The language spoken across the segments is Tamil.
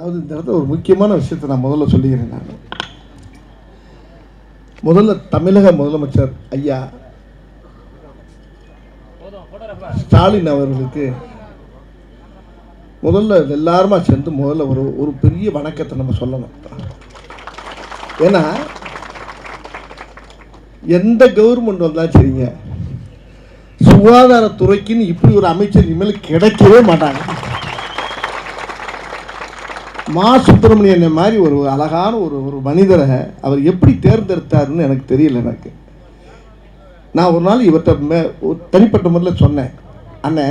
அதாவது இந்த இடத்துல ஒரு முக்கியமான விஷயத்தை நான் முதல்ல சொல்லிக்கிறேன். நான் முதல்ல தமிழக முதலமைச்சர் ஐயா ஸ்டாலின் அவர்களுக்கு முதல்ல எல்லாருமா சேர்ந்து முதல்ல ஒரு பெரிய வணக்கத்தை நம்ம சொல்லணும். ஏன்னா எந்த கவர்மெண்ட் வந்தாலும் சரிங்க, சுகாதாரத்துறைக்குன்னு இப்படி ஒரு அமைச்சர் இனிமேல் கிடைக்கவே மாட்டாங்க. மா சுப்பிரமணியன் மாதிரி ஒரு அழகான ஒரு மனிதரை அவர் எப்படி தேர்ந்தெடுத்தாருன்னு எனக்கு தெரியல. எனக்கு நான் ஒரு நாள் இவர்கிட்ட தனிப்பட்ட முறையில் சொன்னேன், அண்ணே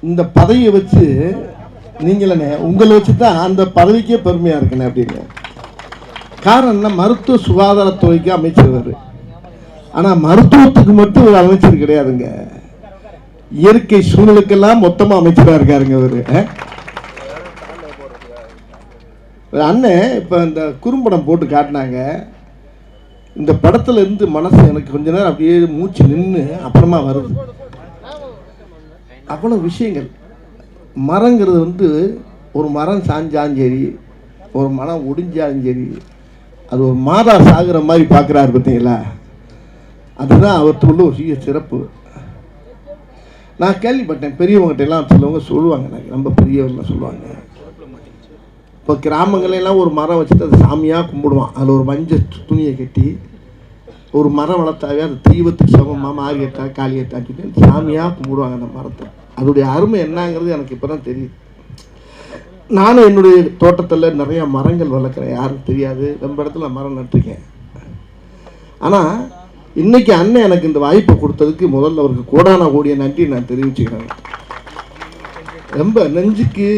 இந்த பதவியை வச்சு நீங்களே உங்களை வச்சு தான் அந்த பதவிக்கே பெருமையாக இருக்குண்ணே அப்படின்னு. காரணம் என்ன, மருத்துவ சுகாதாரத்துறைக்கு அமைச்சர், ஆனால் மருத்துவத்துக்கு மட்டும் ஒரு அமைச்சர் கிடையாதுங்க, இயற்கை சூழலுக்கெல்லாம் மொத்தமாக அமைச்சராக இருக்காருங்க அவர். அண்ணன் இப்போ இந்த குறும்படம் போட்டு காட்டினாங்க. இந்த படத்துல இருந்து மனசு எனக்கு கொஞ்ச நேரம் அப்படியே மூச்சு நின்று அப்புறமா வருது. அவ்வளோ விஷயங்கள். மரங்கிறது ஒரு மரம் சாஞ்சாலும் சரி, ஒரு மரம் ஒடிஞ்சாலும் சரி, அது ஒரு மாதா சாகுற மாதிரி பார்க்குறாரு பார்த்தீங்களா, அதுதான் அவற்றுள்ள ஒரு சிறிய சிறப்பு. நான் கேள்விப்பட்டேன், பெரியவங்ககிட்ட எல்லாம் சிலவங்க சொல்லுவாங்க, எனக்கு ரொம்ப பெரியவர்கள்லாம் சொல்லுவாங்க, இப்போ கிராமங்களெல்லாம் ஒரு மரம் வச்சுட்டு அது சாமியாக கும்பிடுவான். அதில் ஒரு மஞ்சள் துணியை கட்டி ஒரு மரம் வளர்த்தாவே அது தெய்வத்துக்கு சமமாக மாறி கட்டா காளி கட்டான்னு சொல்லி சாமியாக கும்பிடுவாங்க அந்த மரத்தை. அதோடைய அருமை என்னங்கிறது எனக்கு இப்போ தான் தெரியுது. நானும் என்னுடைய தோட்டத்தில் நிறையா மரங்கள் வளர்க்குறேன், யாரும் தெரியாது, ரொம்ப இடத்துல மரம் நட்டுருக்கேன். ஆனால் இன்றைக்கி அண்ணன் எனக்கு இந்த வாய்ப்பை கொடுத்ததுக்கு முதல்ல அவருக்கு கோடான கோடிய நன்றி நான் தெரிவிச்சுக்கிறேன். ரொம்ப நெஞ்சுக்கு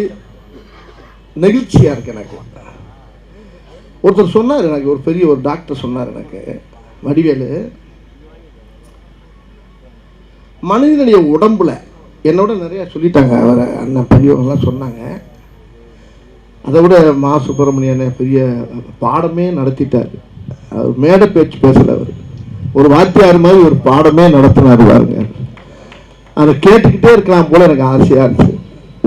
நெகிழ்ச்சியாக இருக்கு எனக்கு. ஒருத்தர் சொன்னார், எனக்கு ஒரு பெரிய ஒரு டாக்டர் சொன்னார், எனக்கு வடிவேலு, மனிதனுடைய உடம்புல என்னோட நிறையா சொல்லிட்டாங்க அவர் அண்ணன் பெரியவங்களாம் சொன்னாங்க. அதை விட மா சுப்பிரமணியனை பெரிய பாடமே நடத்திட்டார். அவர் மேடை பேச்சு பேசல, அவர் ஒரு வாத்தியார் மாதிரி ஒரு பாடமே நடத்தினார் பாருங்க. அதை கேட்டுக்கிட்டே இருக்கலாம் போல எனக்கு ஆசையாக இருந்துச்சு.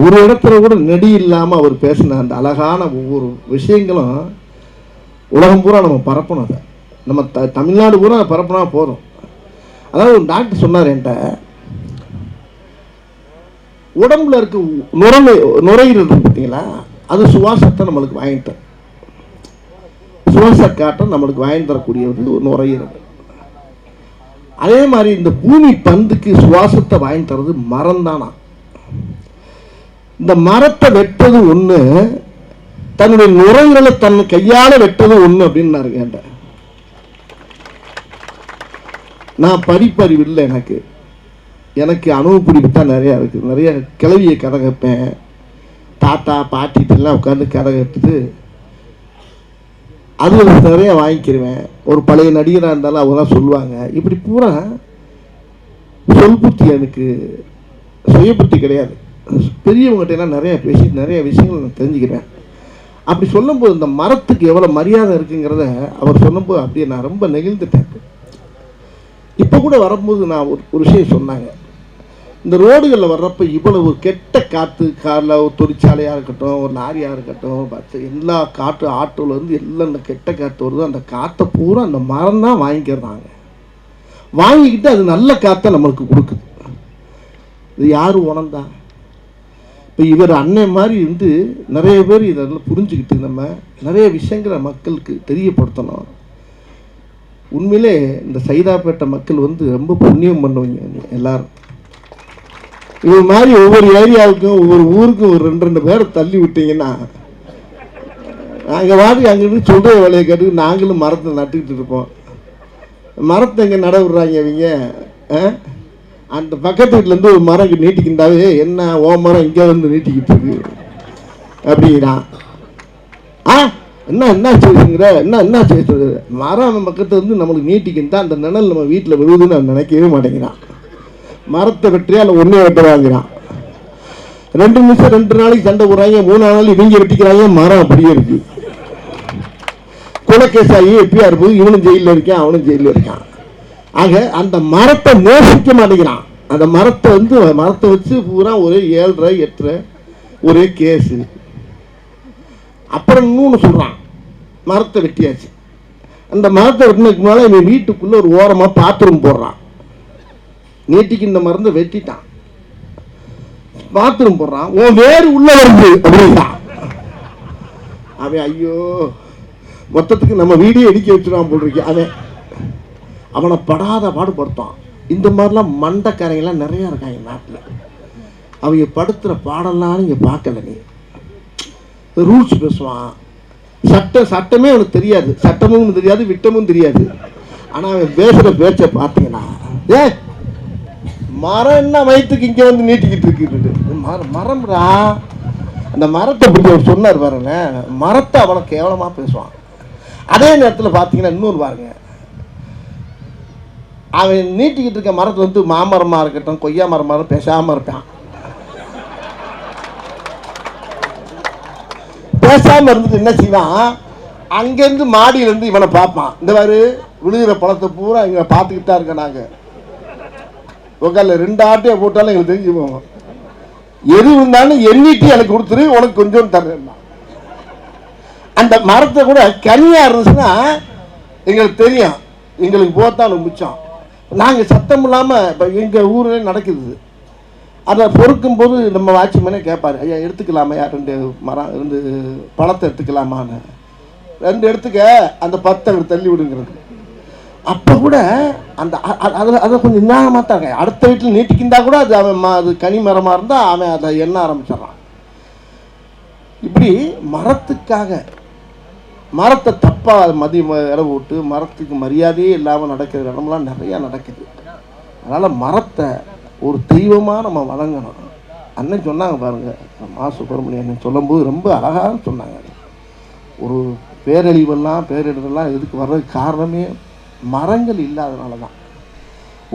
ஒரு இடத்துல கூட நெடி இல்லாமல் அவர் பேசின அந்த அழகான ஒவ்வொரு விஷயங்களும் உலகம் பூரா நம்ம பரப்பணும். அதை நம்ம தமிழ்நாடு பூரா பரப்புனா போதும். அதாவது ஒரு டாக்டர் சொன்னார் என்கிட்ட, உடம்புல இருக்க நுரையீரல் பார்த்தீங்களா, அது சுவாசத்தை நம்மளுக்கு வாங்கி தரும். சுவாச காற்றை நம்மளுக்கு வாங்கி தரக்கூடியது ஒரு நுரையீரல். அதே மாதிரி இந்த பூமி பந்துக்கு சுவாசத்தை வாங்கி தர்றது மரம் தானா. இந்த மரத்தை வெட்டது ஒன்று, தன்னுடைய நுரையீரலை தன் கையால் வெட்டது ஒன்று அப்படின்னு கேட்டேன். நான் படிப்பறிவு இல்லை, எனக்கு அனுபவப்பிடிப்பு தான் நிறையா இருக்குது. நிறைய கிளவியை கதை கேட்பேன், தாத்தா பாட்டிகிட்டெல்லாம் உட்காந்து கதை கேட்டுட்டு அது நிறையா வாங்கிக்கிடுவேன். ஒரு பழைய நடிகராக இருந்தாலும் அவங்க தான் சொல்லுவாங்க. இப்படி பூரா சொல் புத்தி, எனக்கு சுய புத்தி கிடையாது. பெரியவங்ககிட்ட எல்லாம் நிறையா பேசி நிறைய விஷயங்கள் நான் தெரிஞ்சுக்கிறேன். அப்படி சொல்லும்போது இந்த மரத்துக்கு எவ்வளோ மரியாதை இருக்குங்கிறத அவர் சொல்லும்போது அப்படியே நான் ரொம்ப நெகிழ்ந்துட்டேன். இப்போ கூட வரும்போது நான் ஒரு விஷயம் சொன்னாங்க, இந்த ரோடுகளில் வர்றப்ப இவ்வளவு கெட்ட காற்று, காரில் ஒரு தொழிற்சாலையாக இருக்கட்டும், ஒரு லாரியாக இருக்கட்டும், எல்லா காற்று ஆட்டோவில் எல்லாம் இந்த கெட்ட காற்று வருதோ, அந்த காற்றை பூரா அந்த மரம் தான் வாங்கிக்கிறாங்க. வாங்கிக்கிட்டு அது நல்ல காற்றை நம்மளுக்கு கொடுக்குது. இது யார் உணர்ந்தா? இப்போ இவர் அண்ணன் மாதிரி நிறைய பேர் இதெல்லாம் புரிஞ்சுக்கிட்டு நம்ம நிறைய விஷயங்களை மக்களுக்கு தெரியப்படுத்தணும். உண்மையிலே இந்த சைதாப்பேட்டை மக்கள் ரொம்ப புண்ணியம் பண்ணுவீங்க எல்லாரும். இவர் மாதிரி ஒவ்வொரு ஏரியாவுக்கும் ஒவ்வொரு ஊருக்கும் ஒரு 2 பேரை தள்ளி விட்டீங்கன்னா, நாங்கள் வாடி அங்கிருந்து சொல்கிற வேலையை கேட்டு நாங்களும் மரத்தை நட்டுக்கிட்டு இருப்போம். மரத்தை எங்கே நட விடுறாங்க இவங்க? அந்த பக்கத்து வீட்டிலேருந்து ஒரு மரம் நீட்டிக்கிட்டாவே, என்ன ஓ மரம் இங்கே நீட்டிக்கிட்டு இருக்கு அப்படிங்கிறான். என்ன செய்யுங்கிற, என்ன செய்ய மரம் பக்கத்து நம்மளுக்கு நீட்டிக்கிட்டா அந்த நிழல் நம்ம வீட்டில் விழுதுன்னு அவன் நினைக்கவே மாட்டேங்கிறான். மரத்தை வெற்றியா இல்லை ஒன்றே வெட்ட வாங்கிறான். 2 நிமிஷம் 2 நாளைக்கு சண்டை போடுறாங்க, 3 நாள் இவங்க வெட்டிக்கிறாங்க, மரம் அப்படியே இருக்கு. குலக்கேசாயி எப்படியா இருப்பது, இவனும் ஜெயிலில் இருக்கான், அவனும் ஜெயிலில் இருக்கான். ஆக அந்த மரத்தை நேசிக்க மாட்டேங்கிறான். அந்த மரத்தை மரத்தை வச்சு பூரா ஒரு 7.5 8 ஒரே கேஸு. அப்புறம் இன்னொன்று சொல்கிறான், மரத்தை வெட்டியாச்சு. அந்த மரத்தை வெட்டினதுக்கு மேலே இவன் வீட்டுக்குள்ளே ஒரு ஓரமாக பாத்ரூம் போடுறான். நேற்றுக்கு இந்த மருந்தை வெட்டிட்டான், பாத்ரூம் போடுறான். உன் வேறு உள்ள வருது அப்படின்ட்டான் அவன். ஐயோ, மொத்தத்துக்கு நம்ம வீடியோ எடுக்க வச்சுருவான் போட்டிருக்கேன். அவனை படாத பாடுபடுத்தான். இந்த மாதிரிலாம் மண்டக்கரையெல்லாம் நிறையா இருக்காங்க நாட்டில். அவங்க படுத்துகிற பாடலாம் நீங்கள் பார்க்கல. நீ ரூல்ஸ் பேசுவான், சட்டமே அவனுக்கு தெரியாது, சட்டமும் தெரியாது, விட்டமும் தெரியாது. ஆனால் அவன் பேசுகிற பேச்சை பார்த்தீங்கன்னா, மரம் என்ன வயிற்றுக்கு இங்கே வந்து நீட்டிக்கிட்டு இருக்கு. மரம்டா. அந்த மரத்தை பற்றி அவர் சொன்னார் பாருங்க, மரத்தை அவனை கேவலமாக பேசுவான். அதே நேரத்தில் பார்த்தீங்கன்னா இன்னொரு பாருங்க, அவன் நீட்டிக்கிட்டு இருக்க மரத்தில் வந்து மாமரமாக இருக்கட்டும், கொய்யா மரமாக பேசாமல் இருப்பான். பேசாமல் இருந்துட்டு என்ன செய்வான், அங்கேருந்து மாடியிலேருந்து இவனை பார்ப்பான். இந்த மாதிரி விழுகிற பழத்தை பூரா இங்கே பார்த்துக்கிட்டா இருக்க. நாங்கள் உக்கால 2 ஆட்டையை போட்டாலும் எங்களுக்கு தெரிஞ்சு போவோம். எது இருந்தாலும் எண்ணிட்டு எனக்கு கொடுத்துரு, உனக்கு கொஞ்சம் தரேன். அந்த மரத்தை கூட கனியாக இருந்துச்சுன்னா எங்களுக்கு தெரியும், எங்களுக்கு போத்தான் மிச்சம். நாங்கள் சத்தம் இல்லாமல் இப்போ எங்கள் ஊரில் நடக்குது. அதை பொறுக்கும் போது நம்ம வாட்ச்மேனே கேட்பார், ஐயா எடுத்துக்கலாமா, 2 மரம் 2 பழத்தை எடுத்துக்கலாமான்னு. 2 எடுத்துக்க, அந்த 10 தள்ளி விடுங்கிறது. அப்போ கூட அந்த அதை கொஞ்சம் நியாயமாக தான் இருக்க. அடுத்த வீட்டில் நீட்டிக்கிந்தா கூட அது அவன் அது கனி மரமாக இருந்தால் அவன் அதை எண்ண ஆரம்பிச்சிடறான். இப்படி மரத்துக்காக மரத்தை தப்பாக இடம் விட்டு மரத்துக்கு மரியாதையே இல்லாமல் நடக்கிற இடம்லாம் நிறையா நடக்குது. அதனால் மரத்தை ஒரு தெய்வமாக நம்ம வணங்கணும். அண்ணன் சொன்னாங்க பாருங்கள், மா சுப்பிரமணியன் அண்ணன் சொல்லும்போது ரொம்ப அழகாக சொன்னாங்க. ஒரு பேரிடரெல்லாம் எதுக்கு வர்றதுக்கு காரணமே மரங்கள் இல்லாதனால தான்.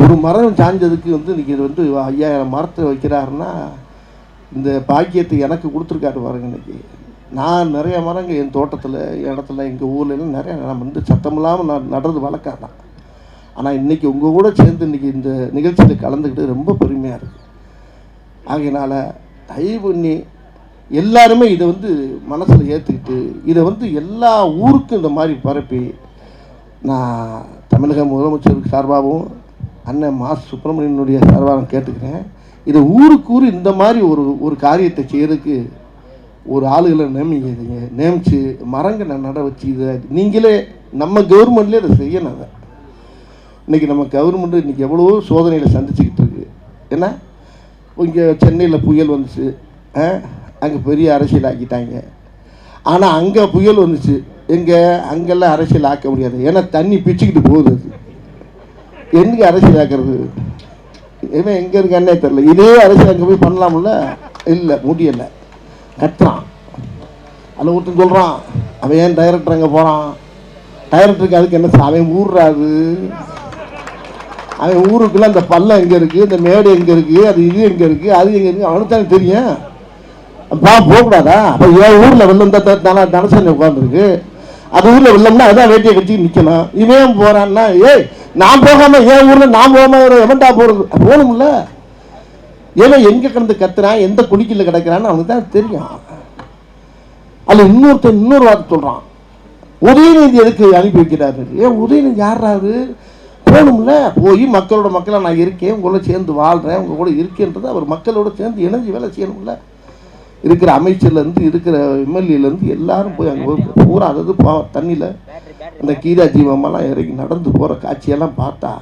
ஒரு மரம் சாஞ்சதுக்கு வந்து இன்றைக்கி இது வந்து 5000 மரத்தை வைக்கிறாருன்னா இந்த பாக்கியத்தை எனக்கு கொடுத்துருக்காரு பாருங்க. இன்றைக்கி நான் நிறைய மரங்கள் என் தோட்டத்தில், இடத்துல, எங்கள் ஊர்லாம் நிறைய நான் வந்து சத்தம் இல்லாமல் நான் நடுறது வளர்க்காதான். ஆனால் இன்றைக்கி உங்கள் கூட சேர்ந்து இன்றைக்கி இந்த நிகழ்ச்சியில் கலந்துக்கிட்டு ரொம்ப பெருமையாக இருக்குது. ஆகையினால் தயவு பண்ணி எல்லாருமே இதை வந்து மனசில் ஏற்றுக்கிட்டு இதை வந்து எல்லா ஊருக்கும் இந்த மாதிரி பரப்பி, நான் தமிழக முதலமைச்சருக்கு சார்பாகவும் அண்ணன் மா சுப்பிரமணியனுடைய சார்பாக கேட்டுக்கிறேன். இதை ஊருக்கு இந்த மாதிரி ஒரு காரியத்தை செய்கிறதுக்கு ஒரு ஆளுகளை நியமித்து மரங்களை நட வச்சு இதை நீங்களே நம்ம கவர்மெண்ட்லேயே இதை செய்யணும். அதை இன்றைக்கி நம்ம கவர்மெண்ட்டு இன்றைக்கி எவ்வளவோ சோதனையில் சந்திச்சுக்கிட்டு இருக்குது. ஏன்னா இங்கே சென்னையில் புயல் வந்துச்சு, அங்கே பெரிய அரசியல் ஆக்கிட்டாங்க. ஆனால் அங்கே புயல் வந்துச்சு, அங்கெல்லாம் அரசியல் ஆக்க முடியாது. ஏன்னா தண்ணி பிச்சுக்கிட்டு போகுது. அது என்னைக்கு அரசியல் ஆக்கிறது? ஏன்னா எங்கே இருக்கு அண்ணே தெரில. இதே அரசியல் அங்கே போய் பண்ணலாம்ல? இல்லை, முடியலை. கத்துறான். அதில் ஒருத்தன் சொல்கிறான், அவன் ஏன் டைரக்டர் அங்கே போகிறான்? டைரக்டருக்கு அதுக்கு என்ன? அவன் ஊர்றாது. அவன் ஊருக்குள்ள அந்த பள்ளம் எங்கே இருக்குது, இந்த மேடு எங்கே இருக்குது, அது இது எங்கே இருக்குது, அது எங்கே இருக்குது, அவனுக்கு தானே தெரியும். போகக்கூடாதா? அப்போ என் ஊரில் வெள்ளம் தான் தனசனி உட்காந்துருக்கு, அது ஊரில் வெள்ளம்னா அதான் வேட்டியை கட்டிட்டு நிற்கணும். இவன் போகிறான்னா, நான் போகாமல் என் ஊரில் நான் போகாமல் எவன்டா போகிறது? போகணும்ல. ஏன்னா எங்கே கிடந்து கத்துறான், எந்த குடிக்கில் கிடக்கிறான்னு அவனுக்கு தான் தெரியும். அதில் இன்னொரு வார்த்தை சொல்கிறான், உதயநிதி எதுக்கு அனுப்பி வைக்கிறாரு? உதயநிதி யாராரு? போகணும்ல. போய் மக்களாக நான் இருக்கேன், உங்களோட சேர்ந்து வாழ்கிறேன், உங்கள் கூட இருக்கேன்றது அவர் மக்களோட சேர்ந்து இணைஞ்சு வேலை செய்யணும்ல. இருக்கிற அமைச்சர்லேருந்து இருக்கிற எம்எல்ஏலேருந்து எல்லாரும் போய் அங்கே பூரா அதாவது தண்ணியில் அந்த கீதா ஜீவமெல்லாம் இறங்கி நடந்து போகிற காட்சியெல்லாம் பார்த்தா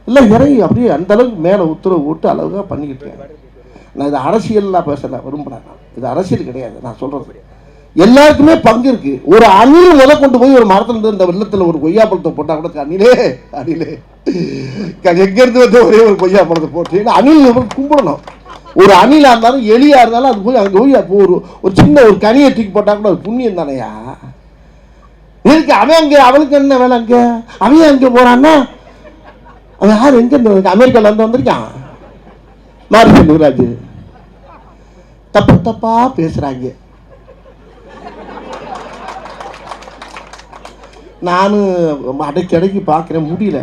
எல்லாம் இறங்கி அப்படியே அந்தளவுக்கு மேலே உத்தரவு போட்டு அளவுக்காக பண்ணிக்கிட்டு இருக்கேன். நான் இது அரசியல்லாம் பேசலை, விரும்புகிறேன். இது அரசியல் கிடையாது. நான் சொல்கிறது எல்லாருக்குமே பங்கு இருக்குது. ஒரு அணில் முத கொண்டு போய் ஒரு மரத்துலேருந்து இந்த வெள்ளத்தில் ஒரு கொய்யா பழத்தை போட்டால் கூட அணிலே எங்கேருந்து வந்து ஒரே ஒரு கொய்யா பழத்தை போட்டு அணில் கும்பிடணும். ஒரு அணிலாக இருந்தாலும் எலியாக இருந்தாலும் அது போய் அங்கே போய் அப்போ ஒரு சின்ன ஒரு கனியை தூக்கி போட்டால் கூட அது புண்ணியம் தானையா இருக்கு. அவன் அங்கே அவளுக்கு என்ன வேலை? அங்கே அவன் அங்கே போகிறான்னா அவன் யார்? எங்கே? அமெரிக்காவில் இருந்து வந்திருக்கான் மாரி செல்வராஜ். தப்பாக பேசுகிறாங்க. நானும் அடைக்கடைக்கு பார்க்குறேன், முடியல.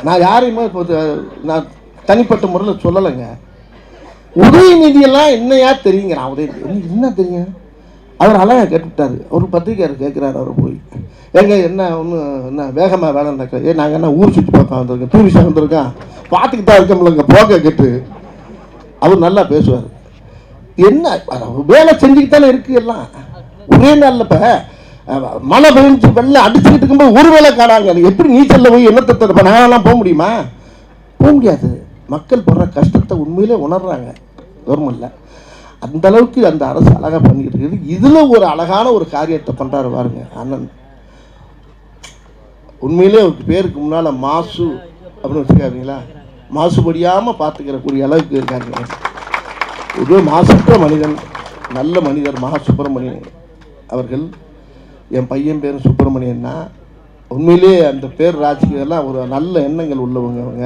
நான் யாரையுமே இப்போ நான் தனிப்பட்ட முறையில் சொல்லலைங்க. உதயநிதியெல்லாம் என்னையா தெரியுங்கிறான். உதயநிதி என்ன தெரியும்? அவர் அழகா கேட்டுவிட்டாரு. ஒரு பத்திரிக்கையாளர் கேட்குறாரு அவர் போய், எங்க என்ன ஒன்று என்ன வேகமாக வேலை நடக்க, நாங்கள் என்ன ஊர் சுற்றி பார்க்க வந்திருக்கோம், டூரிஸ்டாக வந்திருக்கோம், பார்த்துக்கிட்டு தான் இருக்கோம்லங்க போக கேட்டு. அவர் நல்லா பேசுவார். என்ன வேலை செஞ்சுக்கிட்டு தானே இருக்கு எல்லாம். ஒரே நாளில் இப்போ மழை பெஞ்சு வெள்ளம் அடிச்சுக்கிட்டு இருக்கும்போது ஒரு வேலை காணாங்க. எப்படி நீச்சலில் போய் என்னத்தை தரப்ப நாங்களாம் போக முடியுமா? போக முடியாது. மக்கள் போடுற கஷ்டத்தை உண்மையிலே உணர்றாங்க கவர்மெண்ட்டில். அந்த அளவுக்கு அந்த அரசு அழகாக பண்ணிக்கிட்டு இருக்குது. இதில் ஒரு அழகான ஒரு காரியத்தை பண்ணுறாரு பாருங்க அண்ணன். உண்மையிலே அவருக்கு பேருக்கு முன்னால் மாசு அப்படின்னு வச்சுக்காதீங்களா, மாசுபடியாமல் பார்த்துக்கிறக்கூடிய அளவுக்கு இருக்காங்க. இது மாசற்ற மனிதன், நல்ல மனிதர் மகா சுப்பிரமணியன் அவர்கள். என் பையன் பேர் சுப்பிரமணியன்னா உண்மையிலே அந்த பேர் ராஜ்கீயெல்லாம் ஒரு நல்ல எண்ணங்கள் உள்ளவங்க அவங்க.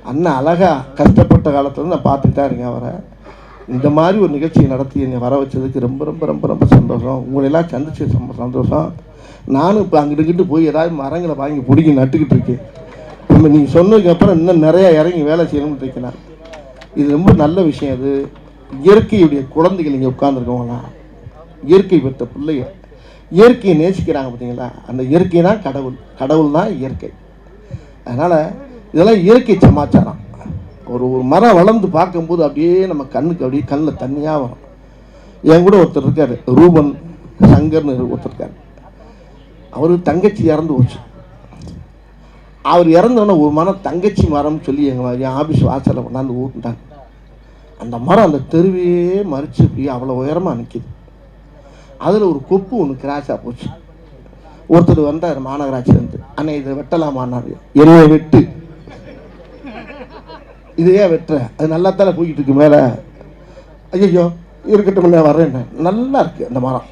அண்ணன் அழகாக கஷ்டப்பட்ட காலத்தில் நான் பார்த்துட்டு தான் இருக்கேன் அவரை. இந்த மாதிரி ஒரு நிகழ்ச்சியை நடத்தி என்னை வர வச்சதுக்கு ரொம்ப ரொம்ப ரொம்ப ரொம்ப சந்தோஷம். உங்களெல்லாம் சந்திச்சு சந்தோஷம். நானும் இப்போ அங்கிட்டு போய் ஏதாவது மரங்களை வாங்கி பிடிக்கி நட்டுக்கிட்டு இருக்கேன். நம்ம நீங்கள் சொன்னதுக்கப்புறம் இன்னும் நிறையா இறங்கி வேலை செய்யணும்னு இருக்கேன். இது ரொம்ப நல்ல விஷயம். அது இயற்கையுடைய குழந்தைகள் இங்கே உட்கார்ந்துருக்கவங்களாம் இயற்கை பெற்ற பிள்ளைங்க, இயற்கையை நேசிக்கிறாங்க பார்த்தீங்களா. அந்த இயற்கை தான் கடவுள், கடவுள் தான் இயற்கை. அதனால் இதெல்லாம் இயற்கை சமாச்சாரம். ஒரு மரம் வளர்ந்து பார்க்கும்போது அப்படியே நம்ம கண்ணுக்கு அப்படியே கண்ணில் தண்ணியாக வரும். என் கூட ஒருத்தர் இருக்கார், ரூபன் சங்கர்னு ஒருத்தர் இருக்கார். அவர் தங்கச்சி இறந்து போச்சு. அவர் இறந்தோடனே ஒரு மரம் தங்கச்சி மரம்னு சொல்லி என் ஆஃபீஸ் வாசலில் கொண்டாந்து ஊட்டிட்டாங்க. அந்த மரம் அந்த தெருவையே மறித்து போய் அவ்வளோ உயரமாக நிற்கிது. அதில் ஒரு கொப்பு ஒன்று கிராஸாக போச்சு. ஒருத்தர் வந்தார் மாநகராட்சியிலேருந்து, அண்ணே இதை வெட்டலாமான்னாரு. என்னைய வெட்டு, இதையே வெட்டுற, அது நல்லா தானே போய்கிட்டு இருக்கு மேலே. ஐயோ இருக்கட்டும் வர்றேன். நல்லா இருக்குது அந்த மரம்.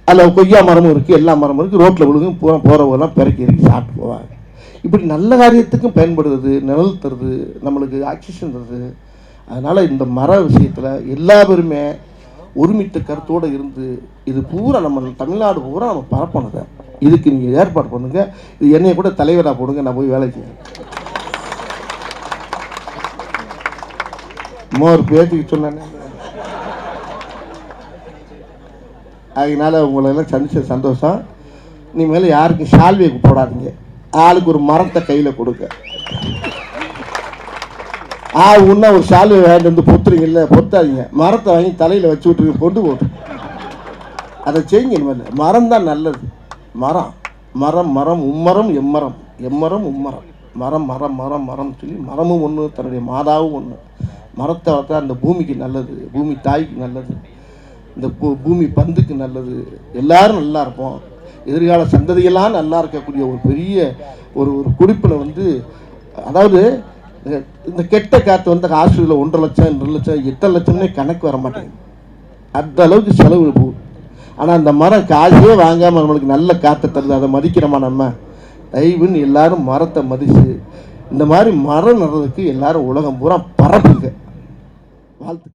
அதில் கொய்யா மரமும் இருக்குது, எல்லா மரமும் இருக்குது. ரோட்டில் விழுகும் போகிறவங்கலாம் பிறக்கி இறக்கி சாப்பிட்டு போவாங்க. இப்படி நல்ல காரியத்துக்கும் பயன்படுறது, நிழல் தருது, நம்மளுக்கு ஆக்சிஜன் தருது. அதனால் இந்த மர விஷயத்தில் எல்லா பேருமே ஒருமித்த கருத்தோடு இருந்து இது பூரா நம்ம தமிழ்நாடு பூரா நம்ம பரப்பணுங்க. இதுக்கு நீங்கள் ஏற்பாடு பண்ணுங்க. இது என்னைய கூட தலைவராக போடுங்க, நான் போய் வேலை செய்யணும். ஒரு பேச்சுக்கு சொன்னேன். அதனால உங்களெல்லாம் சந்திச்ச சந்தோஷம். இனிமேல் யாருக்கும் சால்வையை போடாதீங்க, ஆளுக்கு ஒரு மரத்தை கையில் கொடுங்க. உன்ன ஒரு சால்வை வேண்டு வந்து பொத்துறீங்கல்ல, பொத்தாதீங்க, மரத்தை வாங்கி தலையில் வச்சு விட்டுருங்க, கொண்டு போட்டு அதை செய்யுங்க. இனிமேல் மரம் தான் நல்லது. மரம் மரம் மரம் உம்மரம் எம்மரம் எம்மரம் உம்மரம் மரம் மரம் மரம் மரம் சொல்லி மரமும் ஒன்று, தன்னுடைய மாதாவும் ஒன்று. மரத்தை வளர்த்தா அந்த பூமிக்கு நல்லது, பூமி தாய்க்கு நல்லது, இந்த பூமி பந்துக்கு நல்லது. எல்லாரும் நல்லா இருப்போம். எதிர்கால சந்ததியெல்லாம் நல்லா இருக்கக்கூடிய ஒரு பெரிய ஒரு குறிப்பில் வந்து, அதாவது இந்த கெட்ட காற்று வந்து ஹாஸ்பிட்டலில் 1.5 லட்சம் 2 லட்சம் 8 லட்சம்னே கணக்கு வர மாட்டேங்குது. அந்த அளவுக்கு செலவு போகுது. ஆனால் அந்த மரம் காசே வாங்காமல் நம்மளுக்கு நல்ல காற்றை தருது. அதை மதிக்கிறோமா நம்ம? தயவுன்னு எல்லாரும் மரத்தை மதித்து இந்த மாதிரி மரம் நடுறதுக்கு எல்லாரும் உலகம் பூரா பரப்புங்க. வாழ்த்து.